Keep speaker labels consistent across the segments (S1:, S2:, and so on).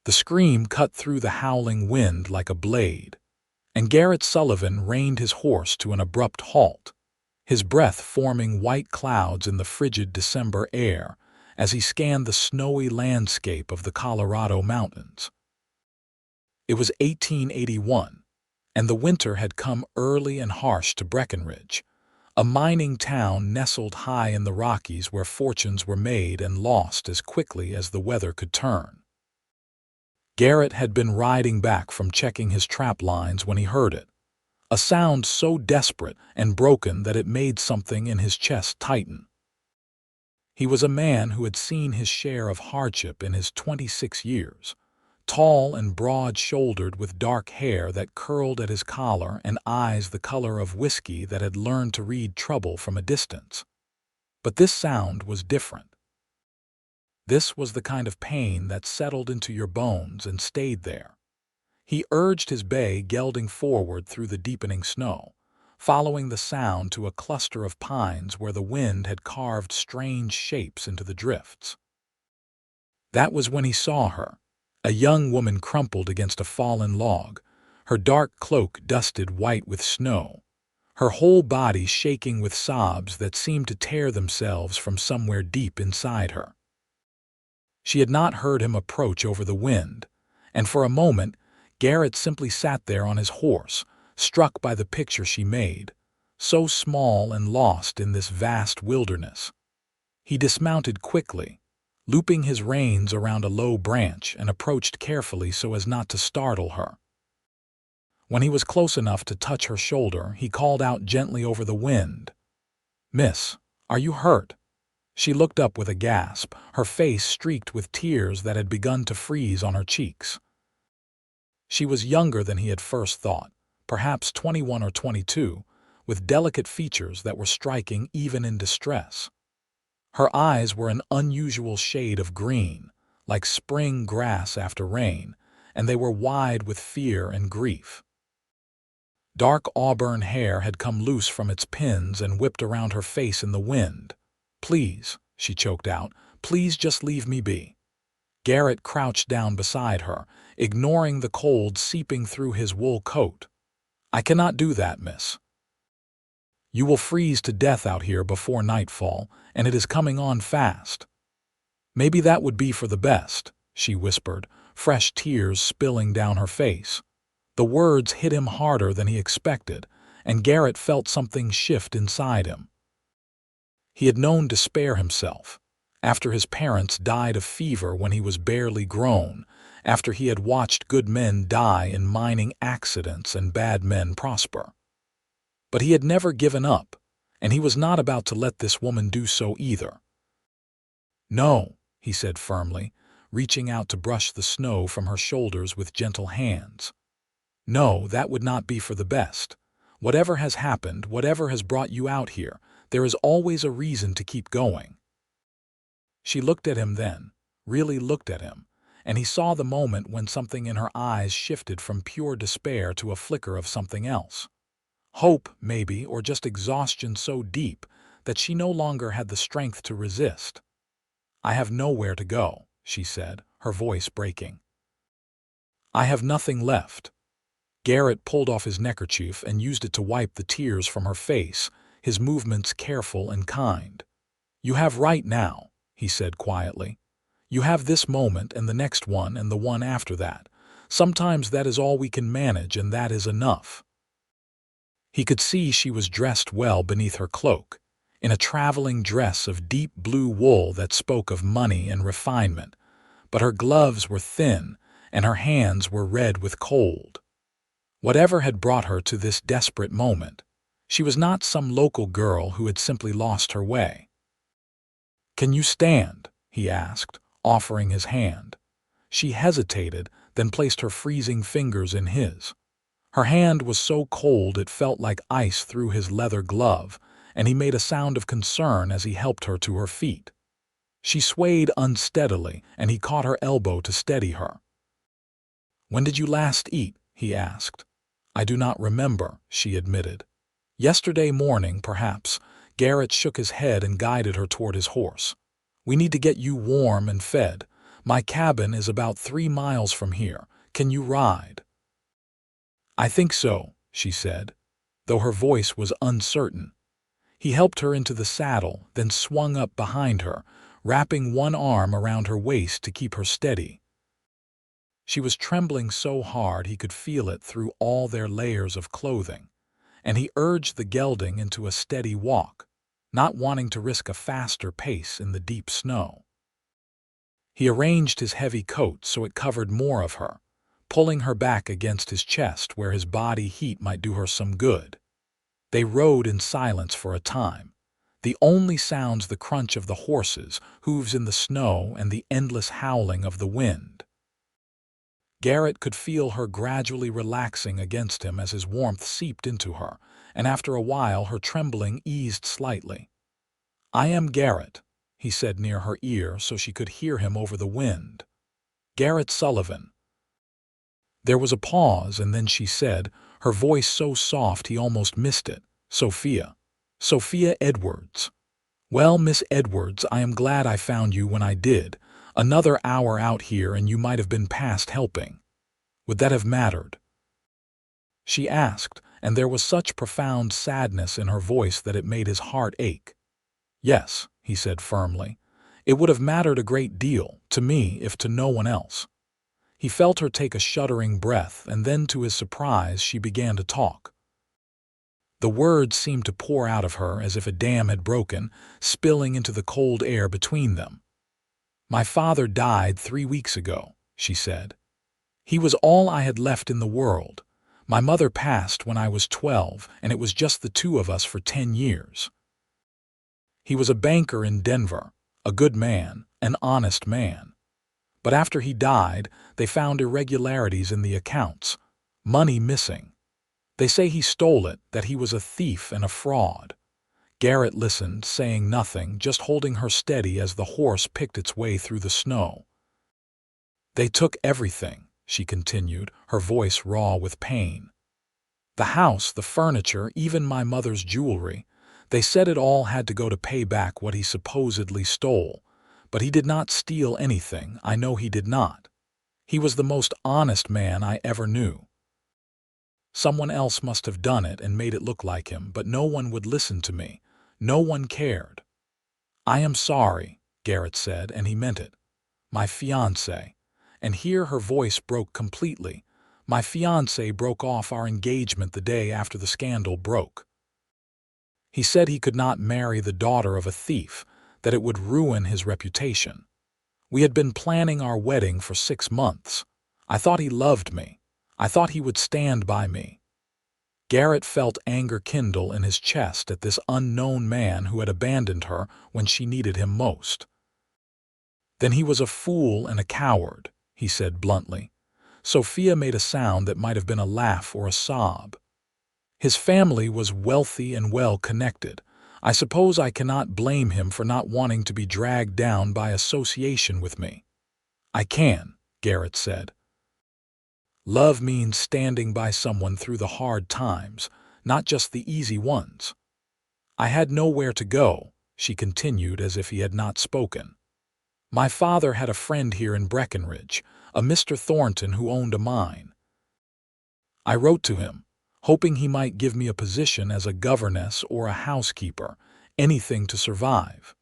S1: The scream cut through the howling wind like a blade, and Garrett Sullivan reined his horse to an abrupt halt, his breath forming white clouds in the frigid December air as he scanned the snowy landscape of the Colorado mountains. It was 1881, and the winter had come early and harsh to Breckenridge, a mining town nestled high in the Rockies where fortunes were made and lost as quickly as the weather could turn. Garrett had been riding back from checking his trap lines when he heard it, a sound so desperate and broken that it made something in his chest tighten. He was a man who had seen his share of hardship in his 26 years, tall and broad-shouldered with dark hair that curled at his collar and eyes the color of whiskey that had learned to read trouble from a distance. But this sound was different. This was the kind of pain that settled into your bones and stayed there. He urged his bay gelding forward through the deepening snow, following the sound to a cluster of pines where the wind had carved strange shapes into the drifts. That was when he saw her, a young woman crumpled against a fallen log, her dark cloak dusted white with snow, her whole body shaking with sobs that seemed to tear themselves from somewhere deep inside her. She had not heard him approach over the wind, and for a moment Garrett simply sat there on his horse, struck by the picture she made, so small and lost in this vast wilderness. He dismounted quickly, looping his reins around a low branch, and approached carefully so as not to startle her. When he was close enough to touch her shoulder, he called out gently over the wind, "Miss, are you hurt?" She looked up with a gasp, her face streaked with tears that had begun to freeze on her cheeks. She was younger than he had first thought, perhaps 21 or 22, with delicate features that were striking even in distress. Her eyes were an unusual shade of green, like spring grass after rain, and they were wide with fear and grief. Dark auburn hair had come loose from its pins and whipped around her face in the wind. "Please," she choked out, "please just leave me be." Garrett crouched down beside her, ignoring the cold seeping through his wool coat. "I cannot do that, miss. You will freeze to death out here before nightfall, and it is coming on fast." "Maybe that would be for the best," she whispered, fresh tears spilling down her face. The words hit him harder than he expected, and Garrett felt something shift inside him. He had known despair himself, after his parents died of fever when he was barely grown, after he had watched good men die in mining accidents and bad men prosper. But he had never given up, and he was not about to let this woman do so either. "No," he said firmly, reaching out to brush the snow from her shoulders with gentle hands. "No, that would not be for the best. Whatever has happened, whatever has brought you out here, there is always a reason to keep going." She looked at him then, really looked at him, and he saw the moment when something in her eyes shifted from pure despair to a flicker of something else. Hope, maybe, or just exhaustion so deep that she no longer had the strength to resist. "I have nowhere to go," she said, her voice breaking. "I have nothing left." Garrett pulled off his neckerchief and used it to wipe the tears from her face, his movements careful and kind. "You have right now," he said quietly. "You have this moment and the next one and the one after that. Sometimes that is all we can manage, and that is enough." He could see she was dressed well beneath her cloak, in a traveling dress of deep blue wool that spoke of money and refinement, but her gloves were thin and her hands were red with cold. Whatever had brought her to this desperate moment, she was not some local girl who had simply lost her way. "Can you stand?" he asked, offering his hand. She hesitated, then placed her freezing fingers in his. Her hand was so cold it felt like ice through his leather glove, and he made a sound of concern as he helped her to her feet. She swayed unsteadily, and he caught her elbow to steady her. "When did you last eat?" he asked. "I do not remember," she admitted. "Yesterday morning, perhaps." Garrett shook his head and guided her toward his horse. "We need to get you warm and fed. My cabin is about 3 miles from here. Can you ride?" "I think so," she said, though her voice was uncertain. He helped her into the saddle, then swung up behind her, wrapping one arm around her waist to keep her steady. She was trembling so hard he could feel it through all their layers of clothing, and he urged the gelding into a steady walk, not wanting to risk a faster pace in the deep snow. He arranged his heavy coat so it covered more of her, pulling her back against his chest where his body heat might do her some good. They rode in silence for a time, the only sounds the crunch of the horses' hooves in the snow and the endless howling of the wind. Garrett could feel her gradually relaxing against him as his warmth seeped into her, and after a while her trembling eased slightly. "I am Garrett," he said near her ear so she could hear him over the wind. "Garrett Sullivan." There was a pause, and then she said, her voice so soft he almost missed it, "Sophia. Sophia Edwards." "Well, Miss Edwards, I am glad I found you when I did. Another hour out here and you might have been past helping. Would that have mattered?" she asked, and there was such profound sadness in her voice that it made his heart ache. "Yes," he said firmly. "It would have mattered a great deal, to me if to no one else." He felt her take a shuddering breath, and then to his surprise she began to talk. The words seemed to pour out of her as if a dam had broken, spilling into the cold air between them. "My father died 3 weeks ago," she said. "He was all I had left in the world. My mother passed when I was 12, and it was just the two of us for 10 years. He was a banker in Denver, a good man, an honest man. But after he died, they found irregularities in the accounts, money missing. They say he stole it, that he was a thief and a fraud." Garrett listened, saying nothing, just holding her steady as the horse picked its way through the snow. "They took everything," she continued, her voice raw with pain. "The house, the furniture, even my mother's jewelry. They said it all had to go to pay back what he supposedly stole. But he did not steal anything, I know he did not. He was the most honest man I ever knew. Someone else must have done it and made it look like him, but no one would listen to me. No one cared." "I am sorry," Garrett said, and he meant it. "My fiancé," and here her voice broke completely. "My fiancé broke off our engagement the day after the scandal broke. He said he could not marry the daughter of a thief, that it would ruin his reputation. We had been planning our wedding for 6 months. I thought he loved me. I thought he would stand by me." Garrett felt anger kindle in his chest at this unknown man who had abandoned her when she needed him most. "Then he was a fool and a coward," he said bluntly. Sophia made a sound that might have been a laugh or a sob. "His family was wealthy and well-connected. I suppose I cannot blame him for not wanting to be dragged down by association with me." "I can," Garrett said. "Love means standing by someone through the hard times, not just the easy ones. I had nowhere to go," she continued as if he had not spoken. "My father had a friend here in Breckenridge, a Mr. Thornton who owned a mine. I wrote to him, hoping he might give me a position as a governess or a housekeeper, anything to survive.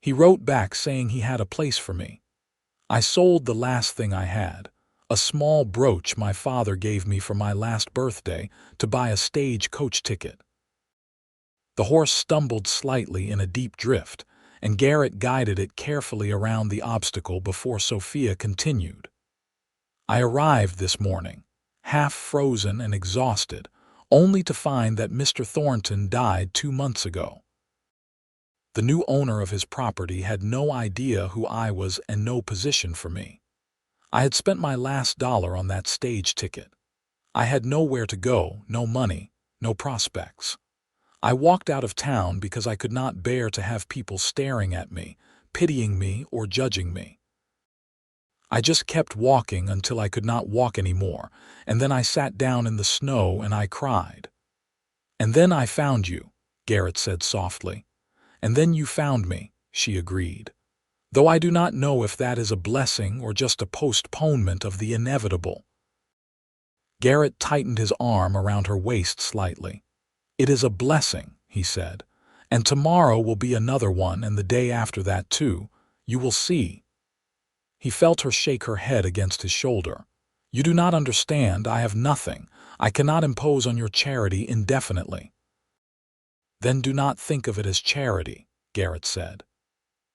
S1: He wrote back saying he had a place for me. I sold the last thing I had, a small brooch my father gave me for my last birthday, to buy a stage coach ticket." The horse stumbled slightly in a deep drift, and Garrett guided it carefully around the obstacle before Sophia continued. "I arrived this morning, half frozen and exhausted, only to find that Mr. Thornton died 2 months ago. The new owner of his property had no idea who I was and no position for me. I had spent my last dollar on that stage ticket. I had nowhere to go, no money, no prospects. I walked out of town because I could not bear to have people staring at me, pitying me or judging me. I just kept walking until I could not walk anymore, and then I sat down in the snow and I cried. And then I found you," Garrett said softly. "And then you found me," she agreed. though I do not know if that is a blessing or just a postponement of the inevitable." Garrett tightened his arm around her waist slightly. "It is a blessing," he said, "and tomorrow will be another one, and the day after that too. You will see." He felt her shake her head against his shoulder. "You do not understand. I have nothing. I cannot impose on your charity indefinitely." "Then do not think of it as charity," Garrett said.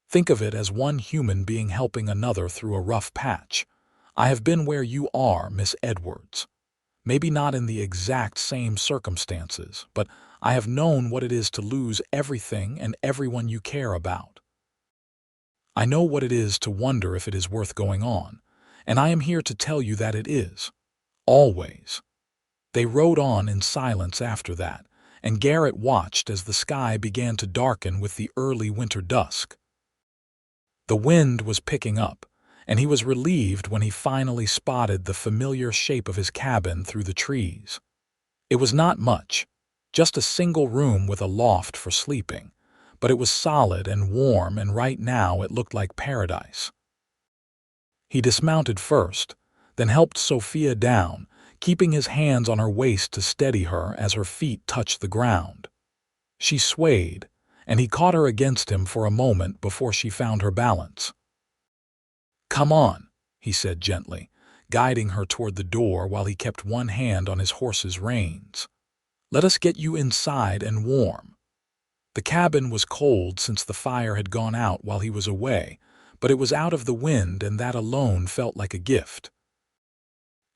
S1: "Think of it as one human being helping another through a rough patch. I have been where you are, Miss Edwards. Maybe not in the exact same circumstances, but I have known what it is to lose everything and everyone you care about. I know what it is to wonder if it is worth going on, and I am here to tell you that it is. Always." They rode on in silence after that, and Garrett watched as the sky began to darken with the early winter dusk. The wind was picking up, and he was relieved when he finally spotted the familiar shape of his cabin through the trees. It was not much, just a single room with a loft for sleeping, but it was solid and warm, and right now it looked like paradise. He dismounted first, then helped Sophia down, keeping his hands on her waist to steady her as her feet touched the ground. She swayed, and he caught her against him for a moment before she found her balance. "Come on," he said gently, guiding her toward the door while he kept one hand on his horse's reins. "Let us get you inside and warm." The cabin was cold since the fire had gone out while he was away, but it was out of the wind, and that alone felt like a gift.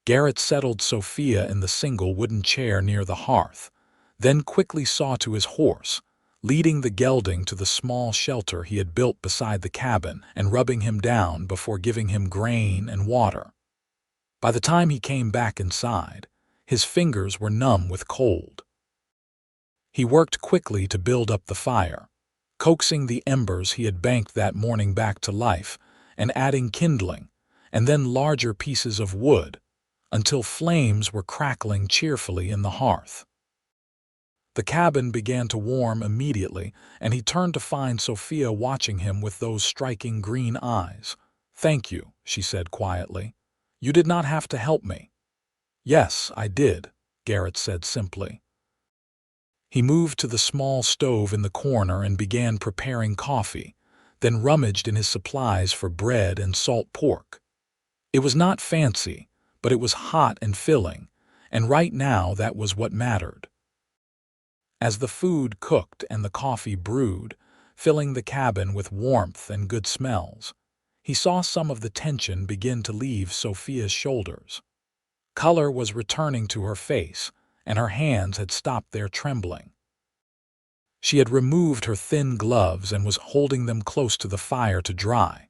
S1: Garrett settled Sophia in the single wooden chair near the hearth, then quickly saw to his horse, leading the gelding to the small shelter he had built beside the cabin and rubbing him down before giving him grain and water. By the time he came back inside, his fingers were numb with cold. He worked quickly to build up the fire, coaxing the embers he had banked that morning back to life and adding kindling, and then larger pieces of wood, until flames were crackling cheerfully in the hearth. The cabin began to warm immediately, and he turned to find Sophia watching him with those striking green eyes. "Thank you," she said quietly. "You did not have to help me." "Yes, I did," Garrett said simply. He moved to the small stove in the corner and began preparing coffee, then rummaged in his supplies for bread and salt pork. It was not fancy, but it was hot and filling, and right now that was what mattered. As the food cooked and the coffee brewed, filling the cabin with warmth and good smells, he saw some of the tension begin to leave Sophia's shoulders. Color was returning to her face, and her hands had stopped their trembling. She had removed her thin gloves and was holding them close to the fire to dry.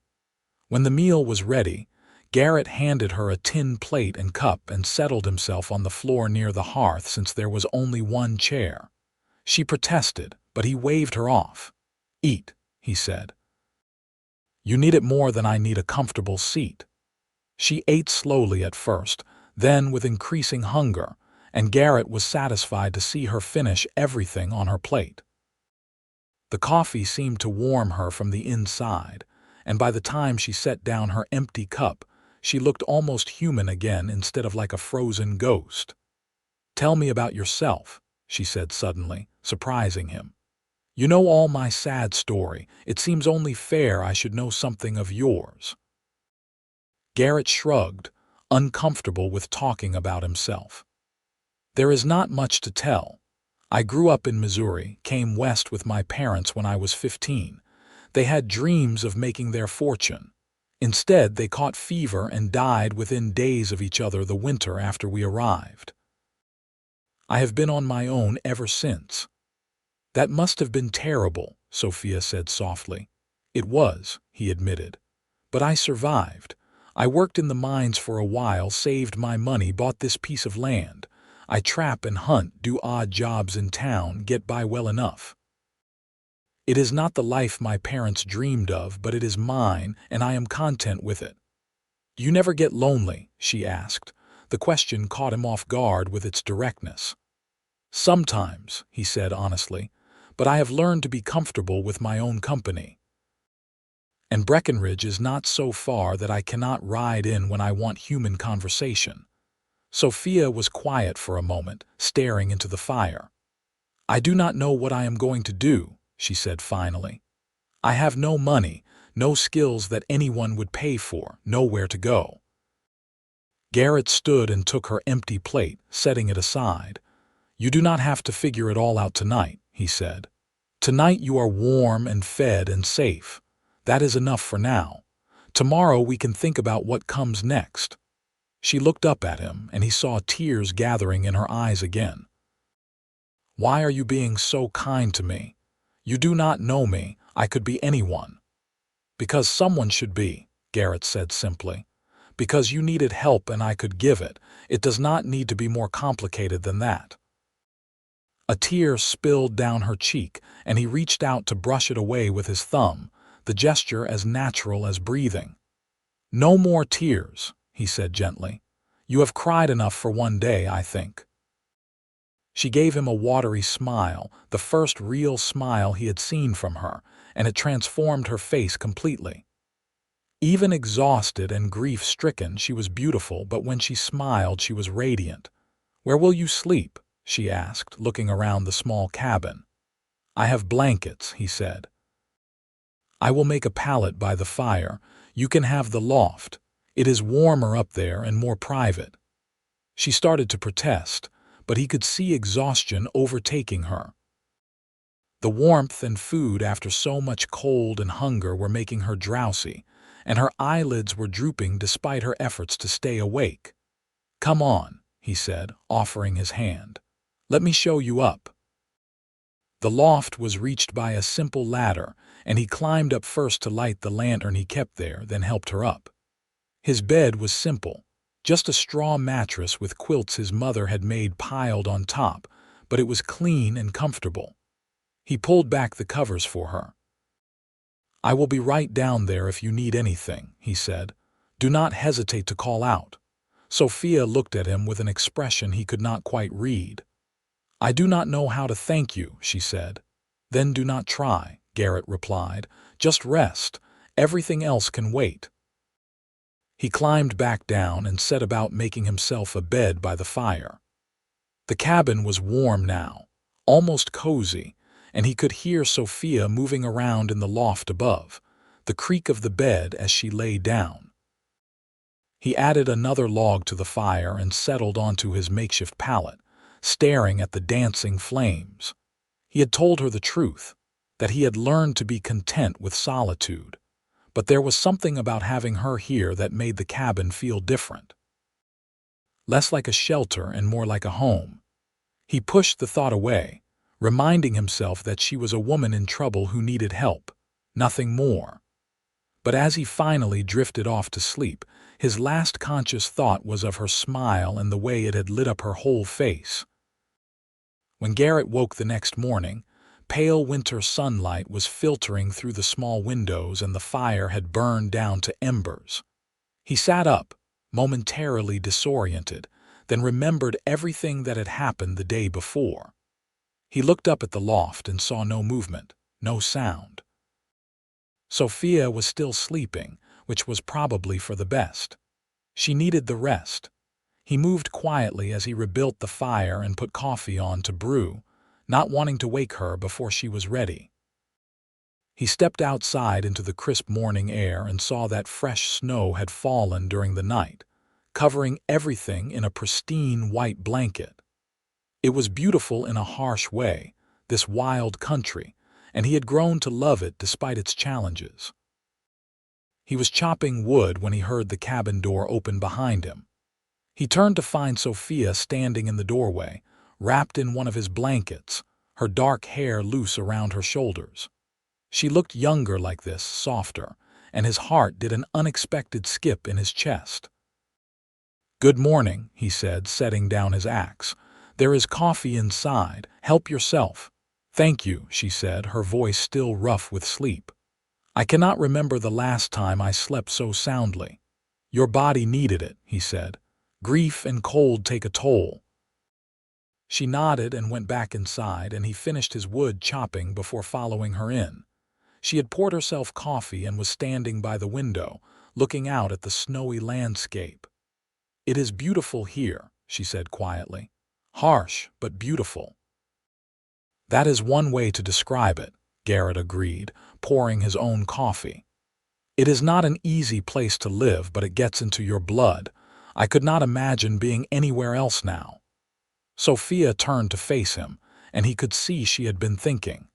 S1: When the meal was ready, Garrett handed her a tin plate and cup and settled himself on the floor near the hearth since there was only one chair. She protested, but he waved her off. "Eat," he said. "You need it more than I need a comfortable seat." She ate slowly at first, then with increasing hunger, and Garrett was satisfied to see her finish everything on her plate. The coffee seemed to warm her from the inside, and by the time she set down her empty cup, she looked almost human again instead of like a frozen ghost. "Tell me about yourself," she said suddenly, surprising him. "You know all my sad story. It seems only fair I should know something of yours." Garrett shrugged, uncomfortable with talking about himself. "There is not much to tell. I grew up in Missouri, came west with my parents when I was 15. They had dreams of making their fortune. Instead, they caught fever and died within days of each other the winter after we arrived. I have been on my own ever since." "That must have been terrible," Sophia said softly. "It was," he admitted. "But I survived. I worked in the mines for a while, saved my money, bought this piece of land. I trap and hunt, do odd jobs in town, get by well enough. It is not the life my parents dreamed of, but it is mine, and I am content with it." "Do you never get lonely?" she asked. The question caught him off guard with its directness. "Sometimes," he said honestly, "but I have learned to be comfortable with my own company." and Breckenridge is not so far that I cannot ride in when I want human conversation." Sophia was quiet for a moment, staring into the fire. "I do not know what I am going to do," she said finally. "I have no money, no skills that anyone would pay for, nowhere to go." Garrett stood and took her empty plate, setting it aside. "You do not have to figure it all out tonight," he said. "Tonight you are warm and fed and safe. That is enough for now. Tomorrow we can think about what comes next." She looked up at him, and he saw tears gathering in her eyes again. "Why are you being so kind to me? You do not know me. I could be anyone." "Because someone should be," Garrett said simply. "Because you needed help and I could give it. It does not need to be more complicated than that." A tear spilled down her cheek, and he reached out to brush it away with his thumb, the gesture as natural as breathing. "No more tears," he said gently. "You have cried enough for one day, I think." She gave him a watery smile, the first real smile he had seen from her, and it transformed her face completely. Even exhausted and grief-stricken, she was beautiful, but when she smiled, she was radiant. "Where will you sleep?" she asked, looking around the small cabin. "I have blankets," he said. "I will make a pallet by the fire. You can have the loft. It is warmer up there and more private." She started to protest, but he could see exhaustion overtaking her. The warmth and food after so much cold and hunger were making her drowsy, and her eyelids were drooping despite her efforts to stay awake. "Come on," he said, offering his hand. "Let me show you up." The loft was reached by a simple ladder, and he climbed up first to light the lantern he kept there, then helped her up. His bed was simple, just a straw mattress with quilts his mother had made piled on top, but it was clean and comfortable. He pulled back the covers for her. "I will be right down there if you need anything," he said. "Do not hesitate to call out." Sophia looked at him with an expression he could not quite read. "I do not know how to thank you," she said. "Then do not try," Garrett replied. "Just rest. Everything else can wait." He climbed back down and set about making himself a bed by the fire. The cabin was warm now, almost cozy, and he could hear Sophia moving around in the loft above, the creak of the bed as she lay down. He added another log to the fire and settled onto his makeshift pallet, staring at the dancing flames. He had told her the truth, that he had learned to be content with solitude, but there was something about having her here that made the cabin feel different. Less like a shelter and more like a home. He pushed the thought away, reminding himself that she was a woman in trouble who needed help, nothing more. But as he finally drifted off to sleep, his last conscious thought was of her smile and the way it had lit up her whole face. When Garrett woke the next morning, pale winter sunlight was filtering through the small windows and the fire had burned down to embers. He sat up, momentarily disoriented, then remembered everything that had happened the day before. He looked up at the loft and saw no movement, no sound. Sophia was still sleeping, which was probably for the best. She needed the rest. He moved quietly as he rebuilt the fire and put coffee on to brew, not wanting to wake her before she was ready. He stepped outside into the crisp morning air and saw that fresh snow had fallen during the night, covering everything in a pristine white blanket. It was beautiful in a harsh way, this wild country, and he had grown to love it despite its challenges. He was chopping wood when he heard the cabin door open behind him. He turned to find Sophia standing in the doorway, wrapped in one of his blankets, her dark hair loose around her shoulders. She looked younger like this, softer, and his heart did an unexpected skip in his chest. "Good morning," he said, setting down his axe. "There is coffee inside. Help yourself." "Thank you," she said, her voice still rough with sleep. "I cannot remember the last time I slept so soundly." "Your body needed it," he said. "Grief and cold take a toll." She nodded and went back inside, and he finished his wood chopping before following her in. She had poured herself coffee and was standing by the window, looking out at the snowy landscape. "It is beautiful here," she said quietly. "Harsh, but beautiful." "That is one way to describe it," Garrett agreed, pouring his own coffee. "It is not an easy place to live, but it gets into your blood. I could not imagine being anywhere else now." Sophia turned to face him, and he could see she had been thinking.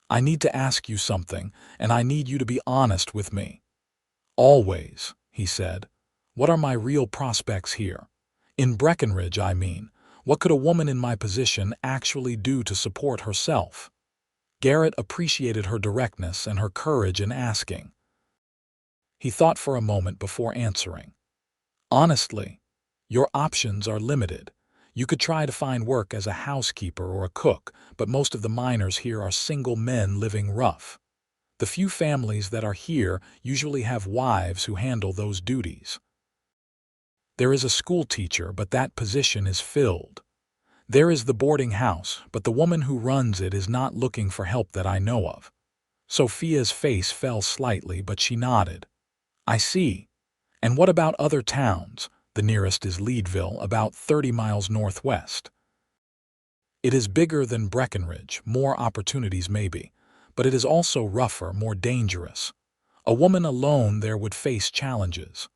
S1: "I need to ask you something, and I need you to be honest with me." "Always," he said. "What are my real prospects here? In Breckenridge, I mean. What could a woman in my position actually do to support herself?" Garrett appreciated her directness and her courage in asking. He thought for a moment before answering. "Honestly, your options are limited. You could try to find work as a housekeeper or a cook, but most of the miners here are single men living rough. The few families that are here usually have wives who handle those duties. There is a school teacher, but that position is filled. There is the boarding house, but the woman who runs it is not looking for help that I know of." Sophia's face fell slightly, but she nodded. "I see. And what about other towns? The nearest is Leadville, about 30 miles northwest." "It is bigger than Breckenridge, more opportunities maybe, but it is also rougher, more dangerous. A woman alone there would face challenges."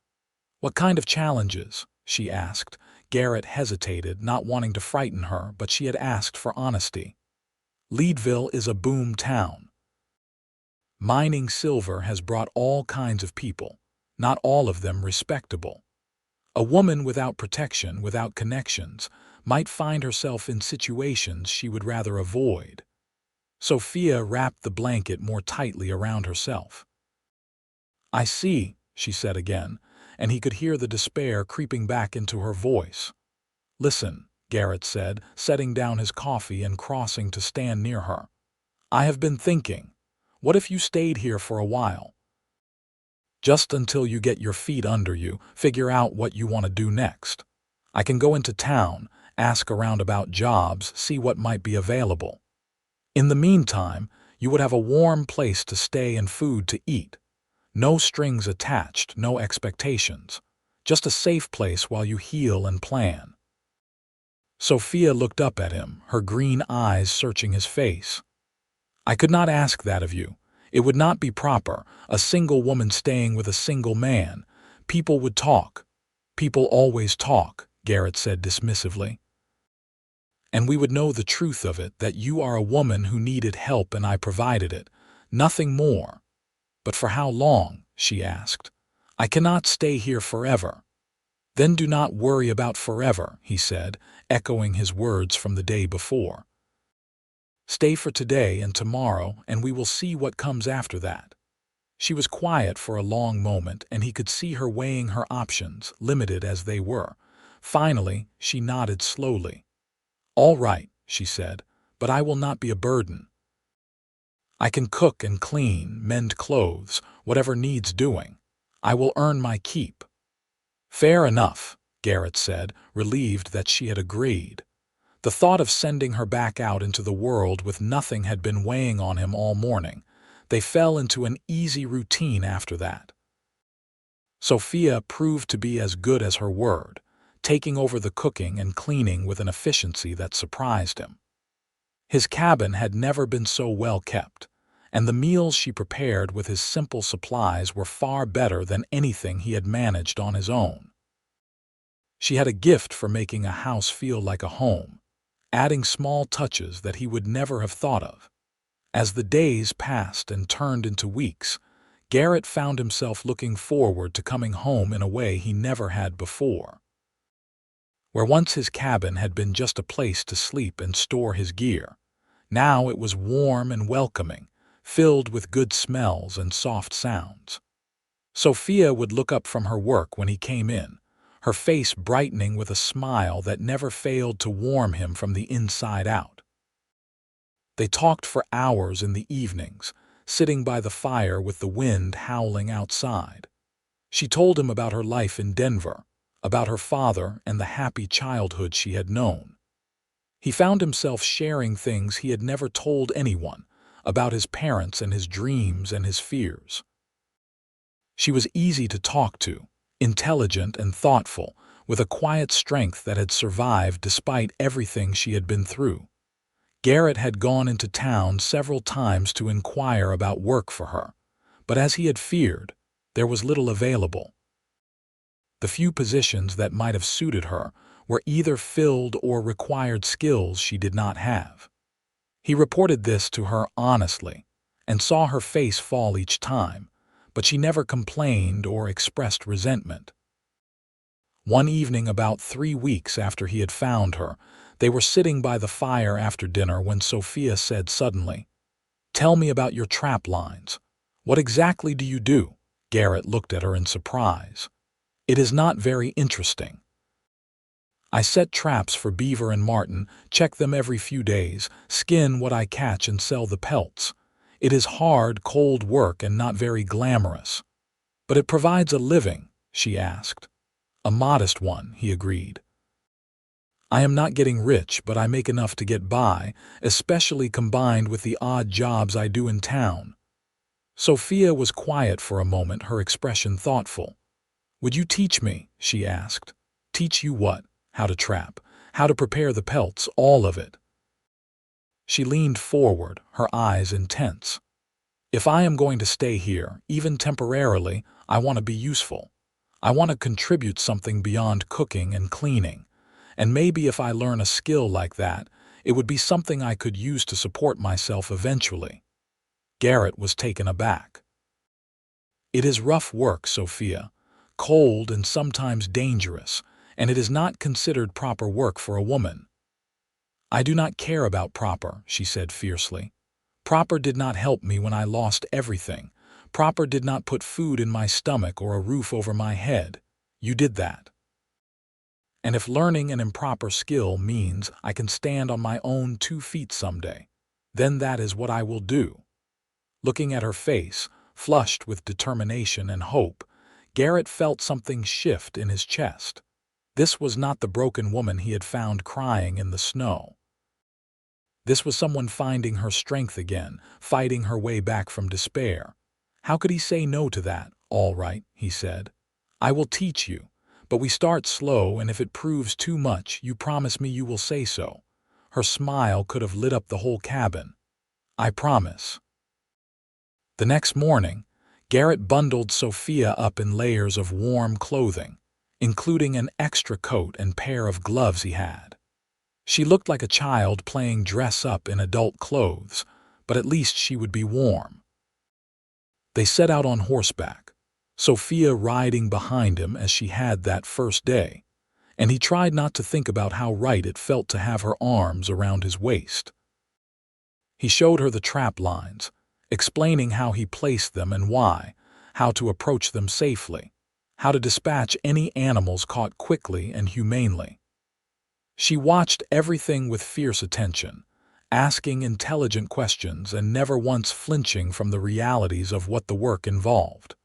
S1: "What kind of challenges?" she asked. Garrett hesitated, not wanting to frighten her, but she had asked for honesty. "Leadville is a boom town. Mining silver has brought all kinds of people, not all of them respectable. A woman without protection, without connections, might find herself in situations she would rather avoid." Sophia wrapped the blanket more tightly around herself. "I see," she said again, and he could hear the despair creeping back into her voice. "Listen," Garrett said, setting down his coffee and crossing to stand near her. "I have been thinking, what if you stayed here for a while? Just until you get your feet under you, figure out what you want to do next. I can go into town, ask around about jobs, see what might be available. In the meantime, you would have a warm place to stay and food to eat. No strings attached, no expectations. Just a safe place while you heal and plan." Sophia looked up at him, her green eyes searching his face. "I could not ask that of you. It would not be proper, a single woman staying with a single man. People would talk." "People always talk," Garrett said dismissively. "And we would know the truth of it, that you are a woman who needed help and I provided it. Nothing more." "But for how long?" she asked. "I cannot stay here forever." "Then do not worry about forever," he said, echoing his words from the day before. "Stay for today and tomorrow, and we will see what comes after that." She was quiet for a long moment, and he could see her weighing her options, limited as they were. Finally, she nodded slowly. "All right," she said, "but I will not be a burden. I can cook and clean, mend clothes, whatever needs doing. I will earn my keep." "Fair enough," Garrett said, relieved that she had agreed. The thought of sending her back out into the world with nothing had been weighing on him all morning. They fell into an easy routine after that. Sophia proved to be as good as her word, taking over the cooking and cleaning with an efficiency that surprised him. His cabin had never been so well kept, and the meals she prepared with his simple supplies were far better than anything he had managed on his own. She had a gift for making a house feel like a home, adding small touches that he would never have thought of. As the days passed and turned into weeks, Garrett found himself looking forward to coming home in a way he never had before. Where once his cabin had been just a place to sleep and store his gear, now it was warm and welcoming, filled with good smells and soft sounds. Sophia would look up from her work when he came in, her face brightening with a smile that never failed to warm him from the inside out. They talked for hours in the evenings, sitting by the fire with the wind howling outside. She told him about her life in Denver, about her father and the happy childhood she had known. He found himself sharing things he had never told anyone, about his parents and his dreams and his fears. She was easy to talk to, intelligent and thoughtful, with a quiet strength that had survived despite everything she had been through. Garrett had gone into town several times to inquire about work for her, but as he had feared, there was little available. The few positions that might have suited her were either filled or required skills she did not have. He reported this to her honestly, and saw her face fall each time, but she never complained or expressed resentment. One evening about 3 weeks after he had found her, they were sitting by the fire after dinner when Sophia said suddenly, "Tell me about your trap lines. What exactly do you do?" Garrett looked at her in surprise. "It is not very interesting." "I set traps for beaver and marten, check them every few days, skin what I catch and sell the pelts. It is hard, cold work and not very glamorous." "But it provides a living?" she asked. "A modest one," he agreed. "I am not getting rich, but I make enough to get by, especially combined with the odd jobs I do in town." Sophia was quiet for a moment, her expression thoughtful. "Would you teach me?" she asked. "Teach you what? How to trap, how to prepare the pelts, all of it." She leaned forward, her eyes intense. "If I am going to stay here, even temporarily, I want to be useful. I want to contribute something beyond cooking and cleaning. And maybe if I learn a skill like that, it would be something I could use to support myself eventually." Garrett was taken aback. "It is rough work, Sophia, cold and sometimes dangerous, and it is not considered proper work for a woman." "I do not care about proper," she said fiercely. "Proper did not help me when I lost everything. Proper did not put food in my stomach or a roof over my head. You did that. And if learning an improper skill means I can stand on my own 2 feet someday, then that is what I will do." Looking at her face, flushed with determination and hope, Garrett felt something shift in his chest. This was not the broken woman he had found crying in the snow. This was someone finding her strength again, fighting her way back from despair. How could he say no to that? "All right," he said. "I will teach you. But we start slow, and if it proves too much, you promise me you will say so." Her smile could have lit up the whole cabin. "I promise." The next morning, Garrett bundled Sophia up in layers of warm clothing, including an extra coat and pair of gloves he had. She looked like a child playing dress-up in adult clothes, but at least she would be warm. They set out on horseback, Sophia riding behind him as she had that first day, and he tried not to think about how right it felt to have her arms around his waist. He showed her the trap lines, explaining how he placed them and why, how to approach them safely, how to dispatch any animals caught quickly and humanely. She watched everything with fierce attention, asking intelligent questions and never once flinching from the realities of what the work involved.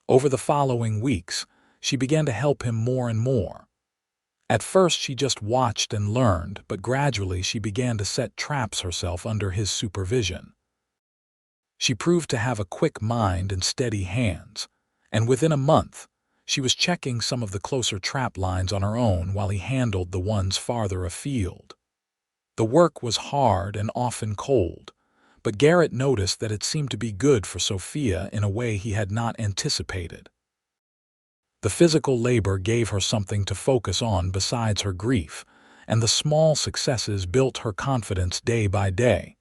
S1: Over the following weeks, she began to help him more and more. At first she just watched and learned, but gradually she began to set traps herself under his supervision. She proved to have a quick mind and steady hands, and within a month, she was checking some of the closer trap lines on her own while he handled the ones farther afield. The work was hard and often cold, but Garrett noticed that it seemed to be good for Sophia in a way he had not anticipated. The physical labor gave her something to focus on besides her grief, and the small successes built her confidence day by day.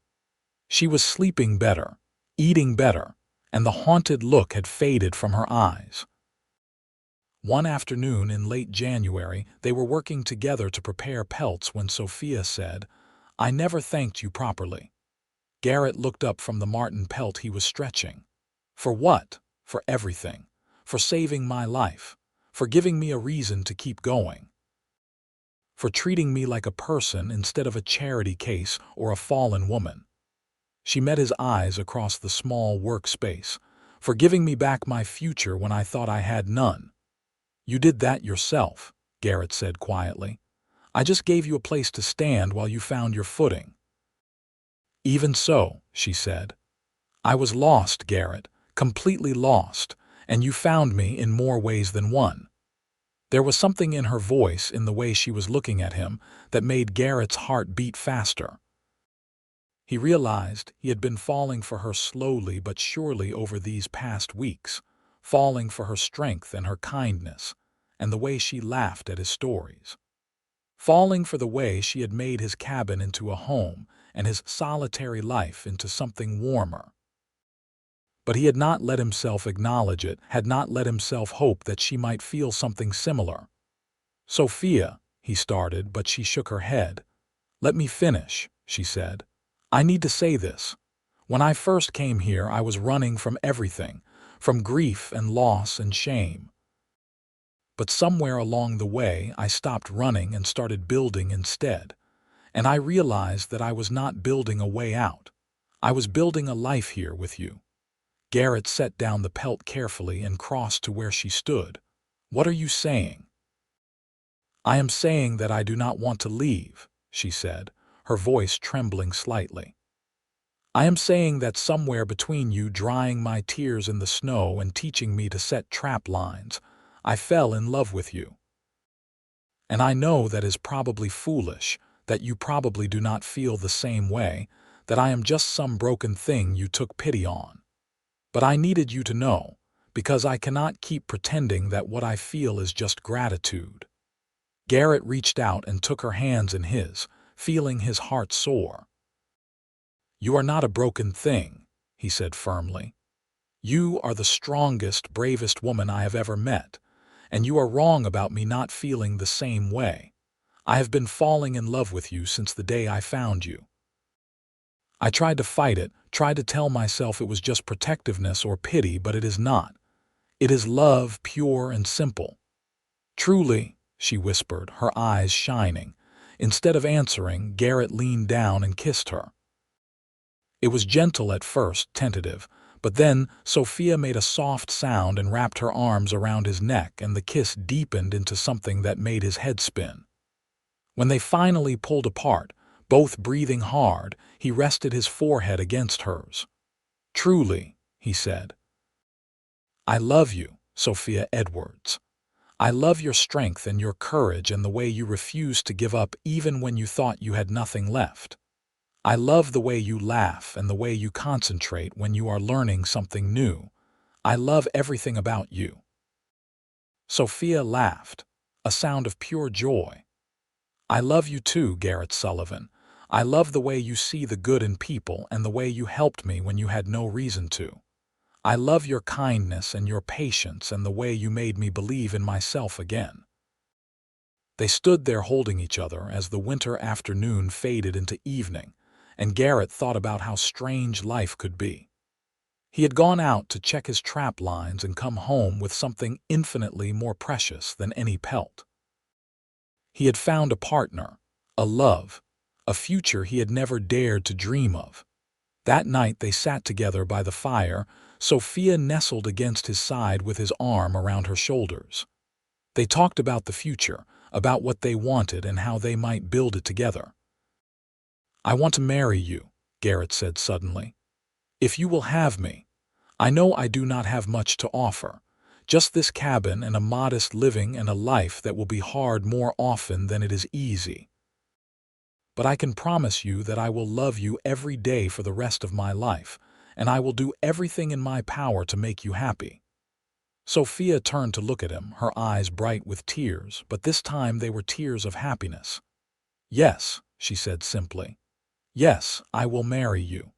S1: She was sleeping better, eating better, and the haunted look had faded from her eyes. One afternoon in late January, they were working together to prepare pelts when Sophia said, "I never thanked you properly." Garrett looked up from the marten pelt he was stretching. "For what?" "For everything. For saving my life. For giving me a reason to keep going. For treating me like a person instead of a charity case or a fallen woman." She met his eyes across the small workspace. "For giving me back my future when I thought I had none." "You did that yourself," Garrett said quietly. "I just gave you a place to stand while you found your footing." "Even so," she said. "I was lost, Garrett, completely lost, and you found me in more ways than one." There was something in her voice, in the way she was looking at him, that made Garrett's heart beat faster. He realized he had been falling for her slowly but surely over these past weeks, falling for her strength and her kindness, and the way she laughed at his stories. Falling for the way she had made his cabin into a home and his solitary life into something warmer. But he had not let himself acknowledge it, had not let himself hope that she might feel something similar. "Sophia," he started, but she shook her head. "Let me finish," she said. "I need to say this. When I first came here, I was running from everything, from grief and loss and shame. But somewhere along the way, I stopped running and started building instead. And I realized that I was not building a way out. I was building a life here with you." Garrett set down the pelt carefully and crossed to where she stood. "What are you saying?" "I am saying that I do not want to leave," she said, her voice trembling slightly. "I am saying that somewhere between you drying my tears in the snow and teaching me to set trap lines, I fell in love with you. And I know that is probably foolish, that you probably do not feel the same way, that I am just some broken thing you took pity on. But I needed you to know, because I cannot keep pretending that what I feel is just gratitude." Garrett reached out and took her hands in his, feeling his heart soar. "You are not a broken thing," he said firmly. "You are the strongest, bravest woman I have ever met, and you are wrong about me not feeling the same way. I have been falling in love with you since the day I found you. I tried to fight it, tried to tell myself it was just protectiveness or pity, but it is not. It is love, pure and simple. Truly," she whispered, her eyes shining. Instead of answering, Garrett leaned down and kissed her. It was gentle at first, tentative, but then Sophia made a soft sound and wrapped her arms around his neck, and the kiss deepened into something that made his head spin. When they finally pulled apart, both breathing hard, he rested his forehead against hers. "Truly," he said. "I love you, Sophia Edwards. I love your strength and your courage and the way you refused to give up even when you thought you had nothing left. I love the way you laugh and the way you concentrate when you are learning something new. I love everything about you." Sophia laughed, a sound of pure joy. "I love you too, Garrett Sullivan. I love the way you see the good in people and the way you helped me when you had no reason to. I love your kindness and your patience and the way you made me believe in myself again." They stood there holding each other as the winter afternoon faded into evening, and Garrett thought about how strange life could be. He had gone out to check his trap lines and come home with something infinitely more precious than any pelt. He had found a partner, a love, a future he had never dared to dream of. That night they sat together by the fire, Sophia nestled against his side with his arm around her shoulders. They talked about the future, about what they wanted and how they might build it together. "I want to marry you," Garrett said suddenly. "If you will have me. I know I do not have much to offer, just this cabin and a modest living and a life that will be hard more often than it is easy. But I can promise you that I will love you every day for the rest of my life, and I will do everything in my power to make you happy." Sophia turned to look at him, her eyes bright with tears, but this time they were tears of happiness. "Yes," she said simply. "Yes, I will marry you.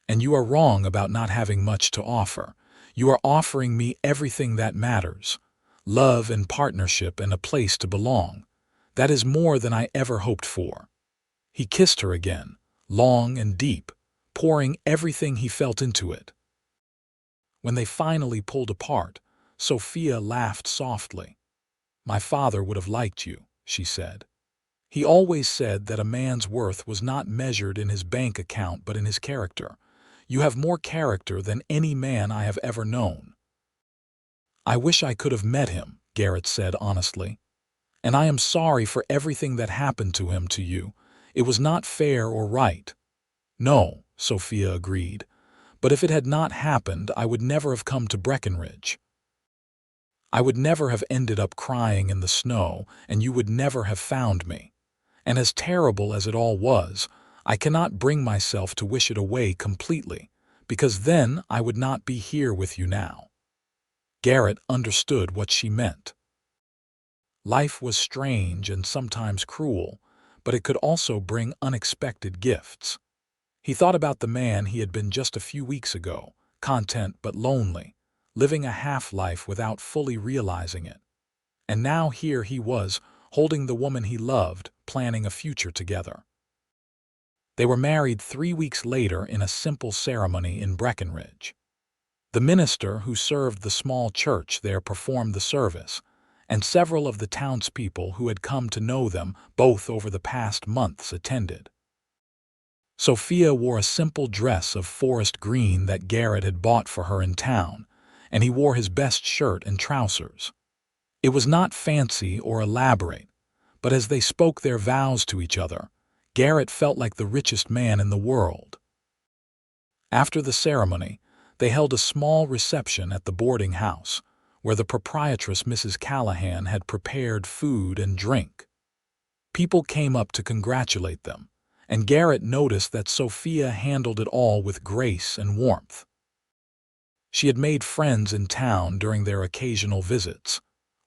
S1: And you are wrong about not having much to offer. You are offering me everything that matters. Love and partnership and a place to belong. That is more than I ever hoped for." He kissed her again, long and deep, pouring everything he felt into it. When they finally pulled apart, Sophia laughed softly. "My father would have liked you," she said. "He always said that a man's worth was not measured in his bank account but in his character. You have more character than any man I have ever known." "I wish I could have met him," Garrett said honestly. "And I am sorry for everything that happened to him to you. It was not fair or right." No, Sophia agreed. But if it had not happened, I would never have come to Breckenridge. I would never have ended up crying in the snow, and you would never have found me. And as terrible as it all was, I cannot bring myself to wish it away completely, because then I would not be here with you now. Garrett understood what she meant. Life was strange and sometimes cruel, but it could also bring unexpected gifts. He thought about the man he had been just a few weeks ago, content but lonely, living a half-life without fully realizing it. And now here he was, holding the woman he loved, planning a future together. They were married 3 weeks later in a simple ceremony in Breckenridge. The minister who served the small church there performed the service, and several of the townspeople who had come to know them both over the past months attended. Sophia wore a simple dress of forest green that Garrett had bought for her in town, and he wore his best shirt and trousers. It was not fancy or elaborate, but as they spoke their vows to each other, Garrett felt like the richest man in the world. After the ceremony, they held a small reception at the boarding house, where the proprietress Mrs. Callahan had prepared food and drink. People came up to congratulate them, and Garrett noticed that Sophia handled it all with grace and warmth. She had made friends in town during their occasional visits,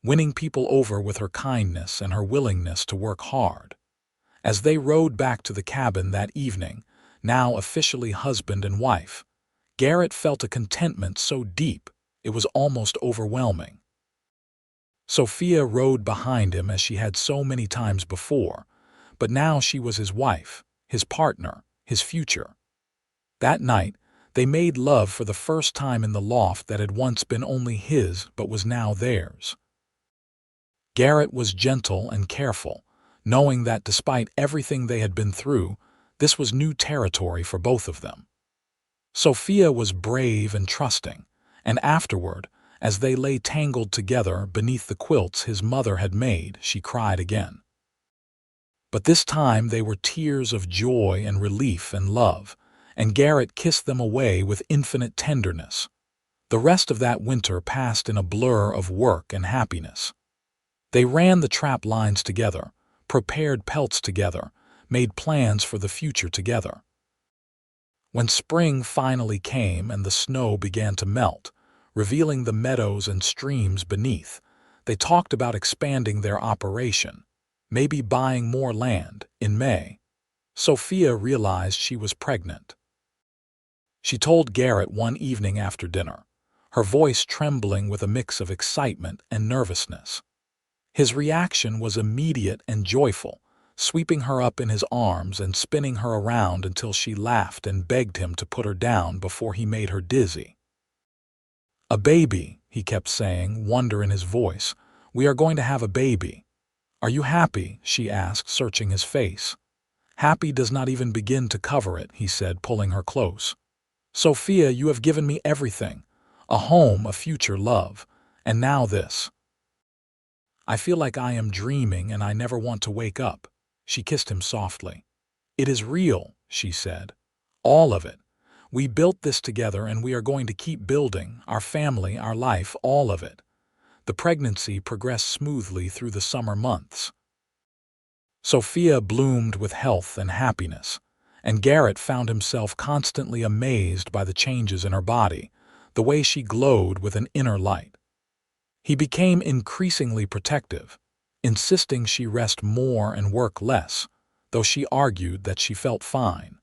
S1: winning people over with her kindness and her willingness to work hard. As they rode back to the cabin that evening, now officially husband and wife, Garrett felt a contentment so deep it was almost overwhelming. Sophia rode behind him as she had so many times before, but now she was his wife, his partner, his future. That night, they made love for the first time in the loft that had once been only his but was now theirs. Garrett was gentle and careful, knowing that despite everything they had been through, this was new territory for both of them. Sophia was brave and trusting, and afterward, as they lay tangled together beneath the quilts his mother had made, she cried again. But this time they were tears of joy and relief and love, and Garrett kissed them away with infinite tenderness. The rest of that winter passed in a blur of work and happiness. They ran the trap lines together, prepared pelts together, made plans for the future together. When spring finally came and the snow began to melt, revealing the meadows and streams beneath, they talked about expanding their operation, maybe buying more land. In May, Sophia realized she was pregnant. She told Garrett one evening after dinner, her voice trembling with a mix of excitement and nervousness. His reaction was immediate and joyful, sweeping her up in his arms and spinning her around until she laughed and begged him to put her down before he made her dizzy. "A baby," he kept saying, wonder in his voice. "We are going to have a baby." "Are you happy?" she asked, searching his face. "Happy does not even begin to cover it," he said, pulling her close. "Sophia, you have given me everything. A home, a future, love, and now this. I feel like I am dreaming and I never want to wake up." She kissed him softly. "It is real," she said. "All of it. We built this together and we are going to keep building, our family, our life, all of it." The pregnancy progressed smoothly through the summer months. Sophia bloomed with health and happiness, and Garrett found himself constantly amazed by the changes in her body, the way she glowed with an inner light. He became increasingly protective, insisting she rest more and work less, though she argued that she felt fine.